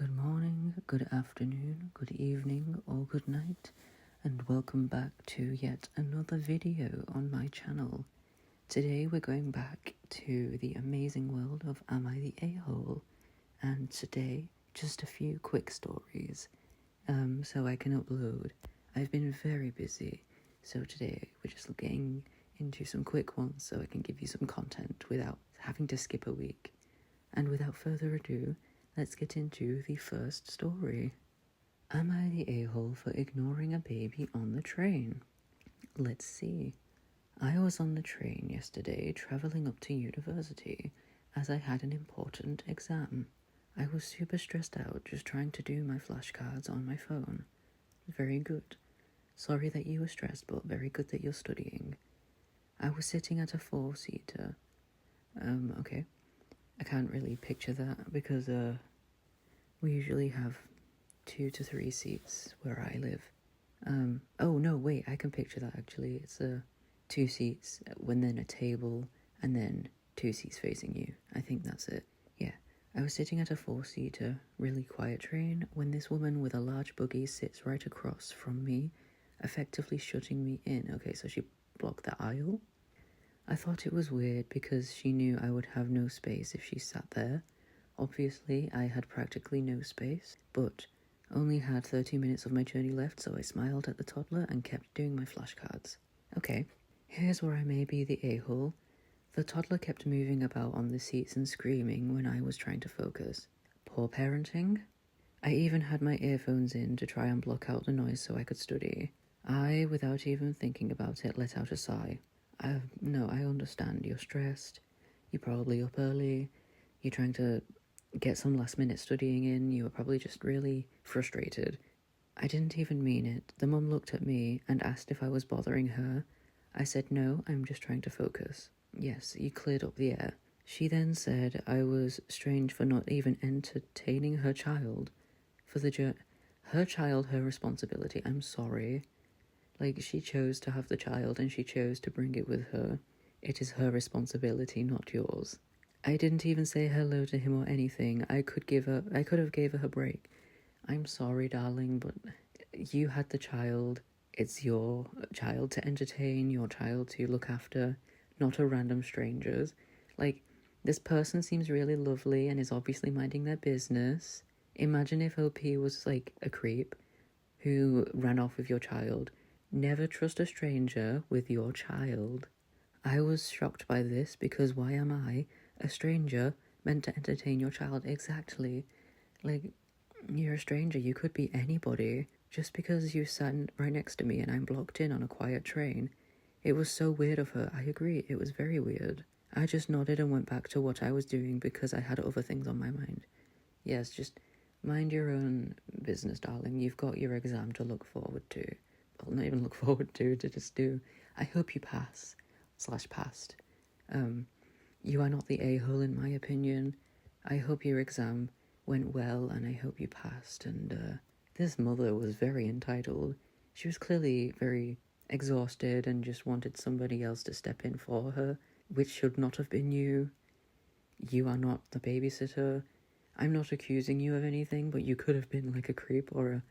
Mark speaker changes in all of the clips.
Speaker 1: Good morning, good afternoon, good evening, or good night, and welcome back to yet another video on my channel. Today we're going back to the amazing world of Am I the A-Hole? And today, just a few quick stories, so I can upload. I've been very busy, so today we're just getting into some quick ones so I can give you some content without having to skip a week. And without further ado, let's get into the first story. Am I the a-hole for ignoring a baby on the train? Let's see. I was on the train yesterday travelling up to university as I had an important exam. I was super stressed out just trying to do my flashcards on my phone. Very good. Sorry that you were stressed, but very good that you're studying. I was sitting at a four-seater. Okay. I can't really picture that because we usually have 2 to 3 seats where I live. Oh no, wait, I can picture that actually. It's 2 seats when then a table and then 2 seats facing you. I think that's it. Yeah. I was sitting at a 4-seater, really quiet train when this woman with a large buggy sits right across from me, effectively shutting me in. Okay, so she blocked the aisle. I thought it was weird because she knew I would have no space if she sat there. Obviously, I had practically no space, but only had 30 minutes of my journey left, so I smiled at the toddler and kept doing my flashcards. Okay, here's where I may be the a-hole. The toddler kept moving about on the seats and screaming when I was trying to focus. Poor parenting. I even had my earphones in to try and block out the noise so I could study. I, without even thinking about it, let out a sigh. No, I understand. You're stressed. You're probably up early. You're trying to get some last-minute studying in. You were probably just really frustrated. I didn't even mean it. The mum looked at me and asked if I was bothering her. I said, no, I'm just trying to focus. Yes, you cleared up the air. She then said I was strange for not even entertaining her child. Her child, her responsibility. I'm sorry. Like, she chose to have the child and she chose to bring it with her. It is her responsibility, not yours. I didn't even say hello to him or anything. I could have gave her a break. I'm sorry, darling, but you had the child. It's your child to entertain, your child to look after, not a random stranger's. Like, this person seems really lovely and is obviously minding their business. Imagine if OP was like a creep who ran off with your child. Never trust a stranger with your child. I was shocked by this because why am I, a stranger, meant to entertain your child? Exactly. Like, you're a stranger, you could be anybody. Just because you sat right next to me and I'm blocked in on a quiet train. It was so weird of her, I agree, it was very weird. I just nodded and went back to what I was doing because I had other things on my mind. Yes, just mind your own business, darling. You've got your exam to look forward to. Well, not even look forward to just do. I hope you pass. / passed. You are not the a-hole in my opinion. I hope your exam went well and I hope you passed. And this mother was very entitled. She was clearly very exhausted and just wanted somebody else to step in for her, which should not have been you. You are not the babysitter. I'm not accusing you of anything, but you could have been like a creep or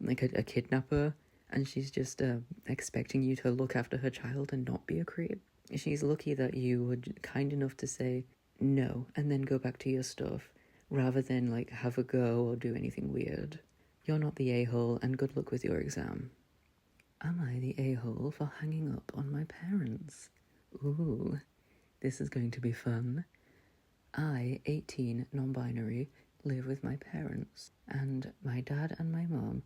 Speaker 1: a kidnapper, and she's just expecting you to look after her child and not be a creep. She's lucky that you were kind enough to say no and then go back to your stuff, rather than like have a go or do anything weird. You're not the a-hole, and good luck with your exam. Am I the a-hole for hanging up on my parents? Ooh, this is going to be fun. I, 18, non-binary, live with my parents, and my dad and my mom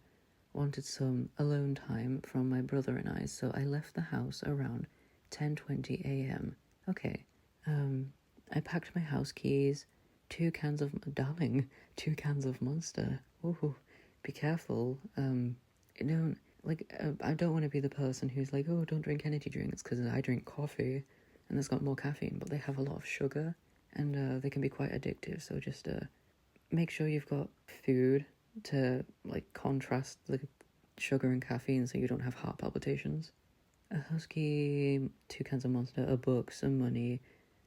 Speaker 1: wanted some alone time from my brother and I, so I left the house around 10:20 a.m. Okay, I packed my house keys, 2 cans of Monster. Ooh, be careful. I don't want to be the person who's like, oh, don't drink energy drinks, because I drink coffee, and it's got more caffeine, but they have a lot of sugar, and they can be quite addictive, so just make sure you've got food to like contrast the sugar and caffeine so you don't have heart palpitations. A house key, 2 cans of Monster, a book, some money,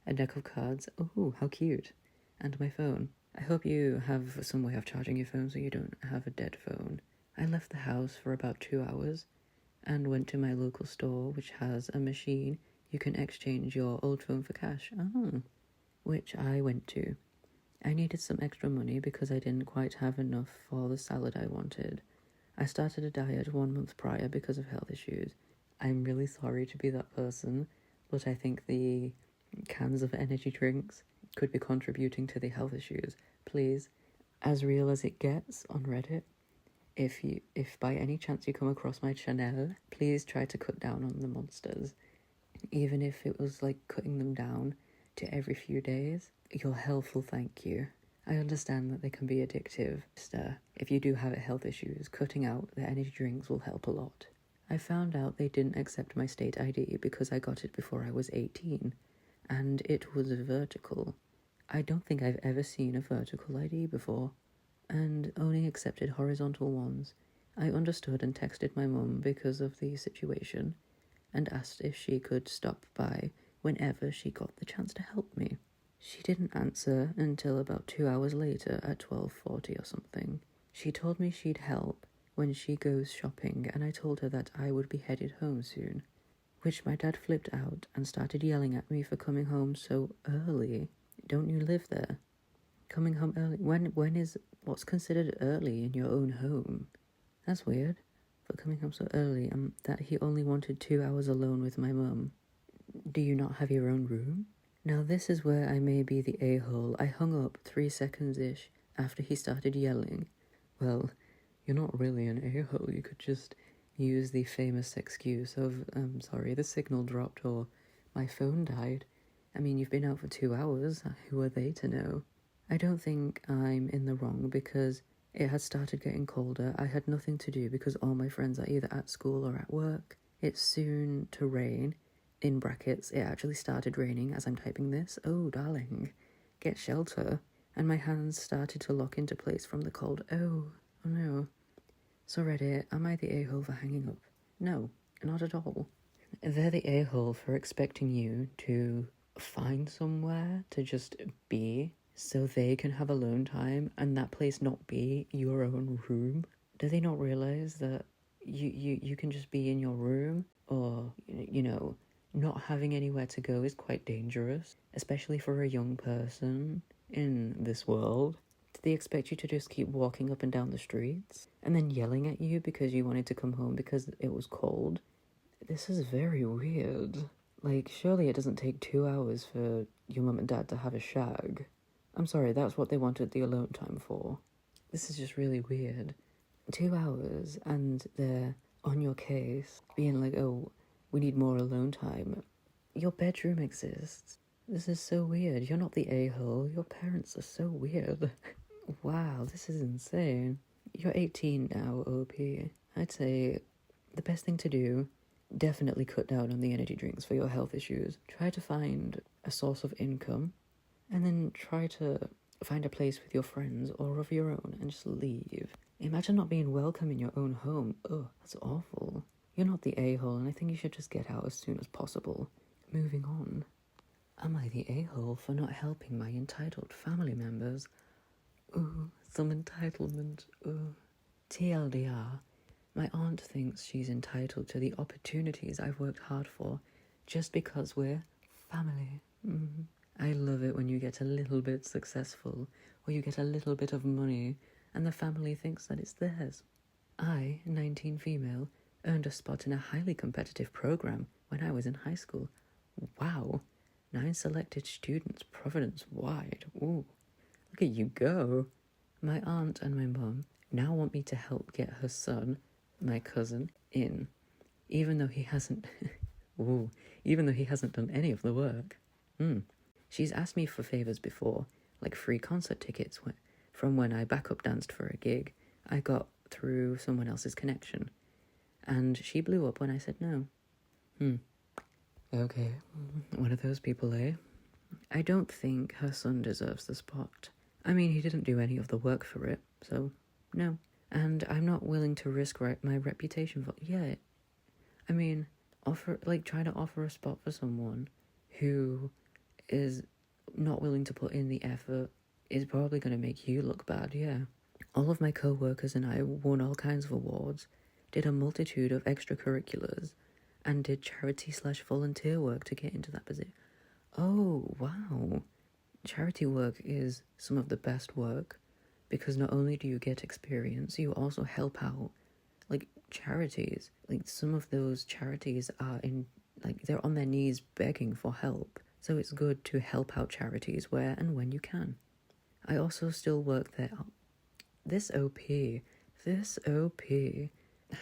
Speaker 1: a deck of cards. Oh, how cute. And my phone. I hope you have some way of charging your phone so you don't have a dead phone. I left the house for about 2 hours and went to my local store, which has a machine you can exchange your old phone for cash. Oh, which I went to. I needed some extra money because I didn't quite have enough for the salad I wanted. I started a diet 1 month prior because of health issues. I'm really sorry to be that person, but I think the cans of energy drinks could be contributing to the health issues. Please, as real as it gets on Reddit, if by any chance you come across my channel, please try to cut down on the monsters. Even if it was like cutting them down to every few days, your health will thank you. I understand that they can be addictive. If you do have health issues, cutting out the energy drinks will help a lot. I found out they didn't accept my state ID because I got it before I was 18, and it was vertical. I don't think I've ever seen a vertical ID before, and only accepted horizontal ones. I understood and texted my mum because of the situation, and asked if she could stop by whenever she got the chance to help me. She didn't answer until about 2 hours later at 12:40 or something. She told me she'd help when she goes shopping, and I told her that I would be headed home soon, which my dad flipped out and started yelling at me for coming home so early. Don't you live there? Coming home early? When is what's considered early in your own home? That's weird. For coming home so early, that he only wanted 2 hours alone with my mum. Do you not have your own room? Now this is where I may be the a-hole. I hung up 3 seconds-ish after he started yelling. Well, you're not really an a-hole. You could just use the famous excuse of, sorry, the signal dropped or my phone died. I mean, you've been out for 2 hours. Who are they to know? I don't think I'm in the wrong because it had started getting colder. I had nothing to do because all my friends are either at school or at work. It's soon to rain. In brackets, it actually started raining as I'm typing this. Oh, darling, get shelter. And my hands started to lock into place from the cold. Oh no. So Reddit, am I the a-hole for hanging up? No, not at all. They're the a-hole for expecting you to find somewhere to just be so they can have alone time and that place not be your own room. Do they not realize that you can just be in your room, or, you know, not having anywhere to go is quite dangerous, especially for a young person in this world. Do they expect you to just keep walking up and down the streets and then yelling at you because you wanted to come home because it was cold? This is very weird. Like, surely it doesn't take 2 hours for your mum and dad to have a shag. I'm sorry, that's what they wanted the alone time for. This is just really weird. 2 hours and they're on your case, being like, oh, we need more alone time. Your bedroom exists. This is so weird. You're not the a-hole. Your parents are so weird. Wow, this is insane. You're 18 now, OP. I'd say the best thing to do, definitely cut down on the energy drinks for your health issues. Try to find a source of income, and then try to find a place with your friends or of your own and just leave. Imagine not being welcome in your own home. Oh, that's awful. You're not the a-hole, and I think you should just get out as soon as possible. Moving on. Am I the a-hole for not helping my entitled family members? Ooh, some entitlement. Ooh. TLDR. My aunt thinks she's entitled to the opportunities I've worked hard for just because we're family. I love it when you get a little bit successful or you get a little bit of money and the family thinks that it's theirs. I, 19 female, earned a spot in a highly competitive program when I was in high school. Wow. 9 selected students Providence-wide. Ooh, look at you go. My aunt and my mum now want me to help get her son, my cousin, in, even though he hasn't done any of the work. She's asked me for favours before, like free concert tickets from when I backup danced for a gig I got through someone else's connection. And she blew up when I said no. Okay, one of those people, eh? I don't think her son deserves the spot. I mean, he didn't do any of the work for it, so no. And I'm not willing to risk my reputation for... Yeah, I mean, try to offer a spot for someone who is not willing to put in the effort is probably going to make you look bad, yeah. All of my co-workers and I won all kinds of awards, did a multitude of extracurriculars, and did charity/volunteer work to get into that position. Oh, wow. Charity work is some of the best work because not only do you get experience, you also help out. Like charities, like some of those charities are they're on their knees begging for help. So it's good to help out charities where and when you can. I also still work there. This OP,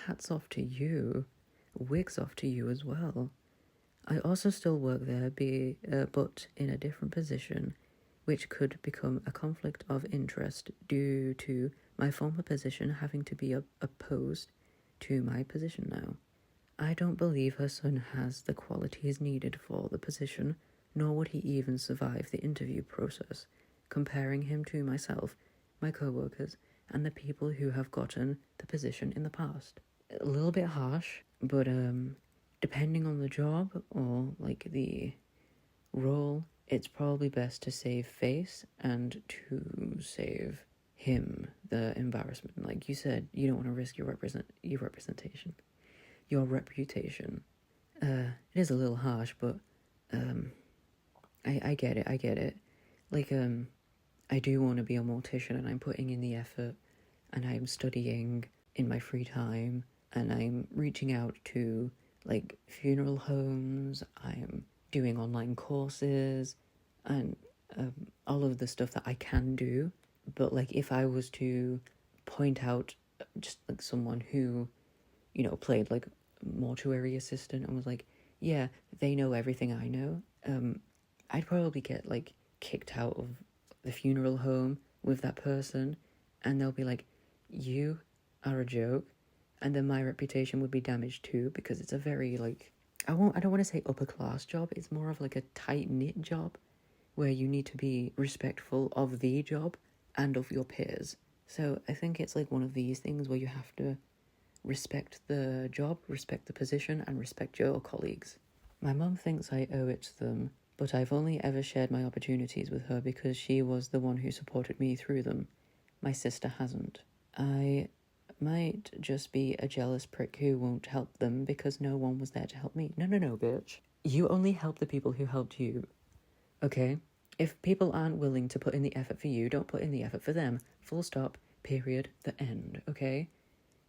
Speaker 1: hats off to you, wigs off to you as well. I also still work there, but in a different position, which could become a conflict of interest due to my former position having to be opposed to my position now. I don't believe her son has the qualities needed for the position, nor would he even survive the interview process, comparing him to myself, my co-workers, and the people who have gotten the position in the past. A little bit harsh, but depending on the job or like the role, it's probably best to save face and to save him the embarrassment. Like you said, you don't want to risk your representation, your reputation. It is a little harsh, but I get it. Like I do want to be a mortician, and I'm putting in the effort, and I'm studying in my free time, and I'm reaching out to like funeral homes. I'm doing online courses and all of the stuff that I can do. But like if I was to point out just like someone who, you know, played like mortuary assistant and was like, yeah, they know everything I know, I'd probably get like kicked out of the funeral home with that person, and they'll be like, you are a joke, and then my reputation would be damaged too, because it's a very like, I don't want to say upper class job, it's more of like a tight-knit job where you need to be respectful of the job and of your peers. So I think it's like one of these things where you have to respect the job, respect the position, and respect your colleagues. My mum thinks I owe it to them, but I've only ever shared my opportunities with her because she was the one who supported me through them. My sister hasn't. I might just be a jealous prick who won't help them because no one was there to help me. No, bitch. You only help the people who helped you, okay? If people aren't willing to put in the effort for you, don't put in the effort for them. Full stop, period, the end, okay?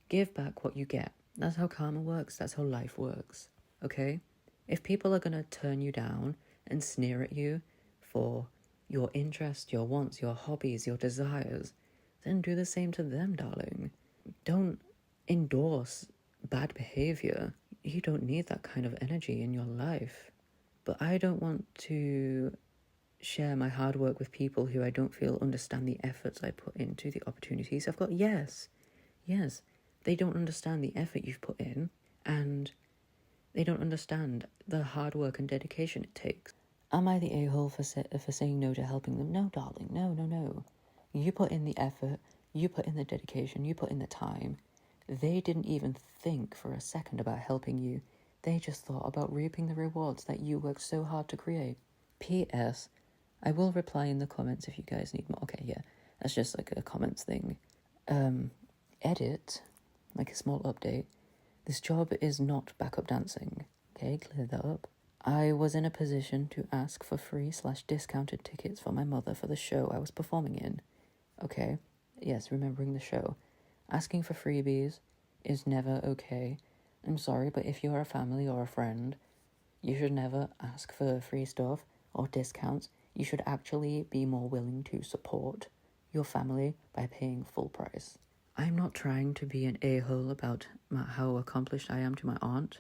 Speaker 1: Give back what you get. That's how karma works. That's how life works, okay? If people are going to turn you down and sneer at you for your interests, your wants, your hobbies, your desires, then do the same to them, darling. Don't endorse bad behavior. You don't need that kind of energy in your life. But I don't want to share my hard work with people who I don't feel understand the efforts I put into the opportunities I've got. Yes, they don't understand the effort you've put in, and they don't understand the hard work and dedication it takes. Am I the a-hole for saying no to helping them? No, darling, no. You put in the effort, you put in the dedication, you put in the time. They didn't even think for a second about helping you. They just thought about reaping the rewards that you worked so hard to create. P.S. I will reply in the comments if you guys need more. Okay, yeah, that's just like a comments thing. Edit, like a small update. This job is not backup dancing. Okay, clear that up. I was in a position to ask for free/discounted tickets for my mother for the show I was performing in. Okay, yes, remembering the show. Asking for freebies is never okay. I'm sorry, but if you're a family or a friend, you should never ask for free stuff or discounts. You should actually be more willing to support your family by paying full price. I'm not trying to be an a-hole about how accomplished I am to my aunt.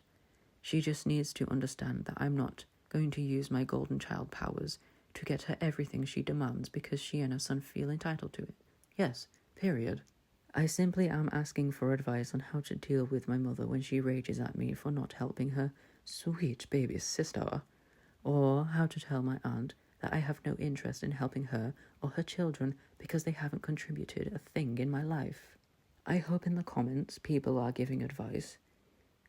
Speaker 1: She just needs to understand that I'm not going to use my golden child powers to get her everything she demands because she and her son feel entitled to it. Yes, period. I simply am asking for advice on how to deal with my mother when she rages at me for not helping her sweet baby sister, or how to tell my aunt that I have no interest in helping her or her children because they haven't contributed a thing in my life. I hope in the comments people are giving advice,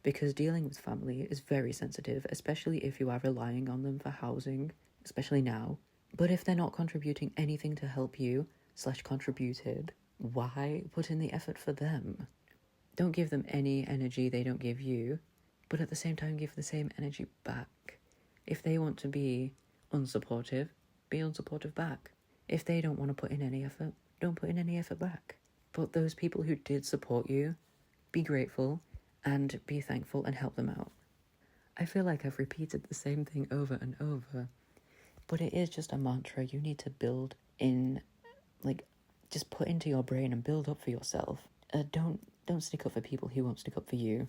Speaker 1: because dealing with family is very sensitive, especially if you are relying on them for housing, especially now, But if they're not contributing anything to help you / contributed, why put in the effort for them? Don't give them any energy they don't give you, but at the same time give the same energy back. If they want to be unsupportive, be unsupportive back. If they don't want to put in any effort, don't put in any effort back. But those people who did support you, be grateful and be thankful and help them out. I feel like I've repeated the same thing over and over, but it is just a mantra you need to build in, like, just put into your brain and build up for yourself. Don't stick up for people who won't stick up for you.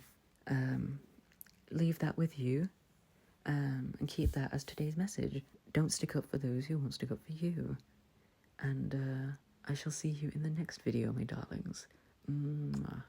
Speaker 1: Leave that with you, and keep that as today's message. Don't stick up for those who won't stick up for you. And I shall see you in the next video, my darlings. Mwah.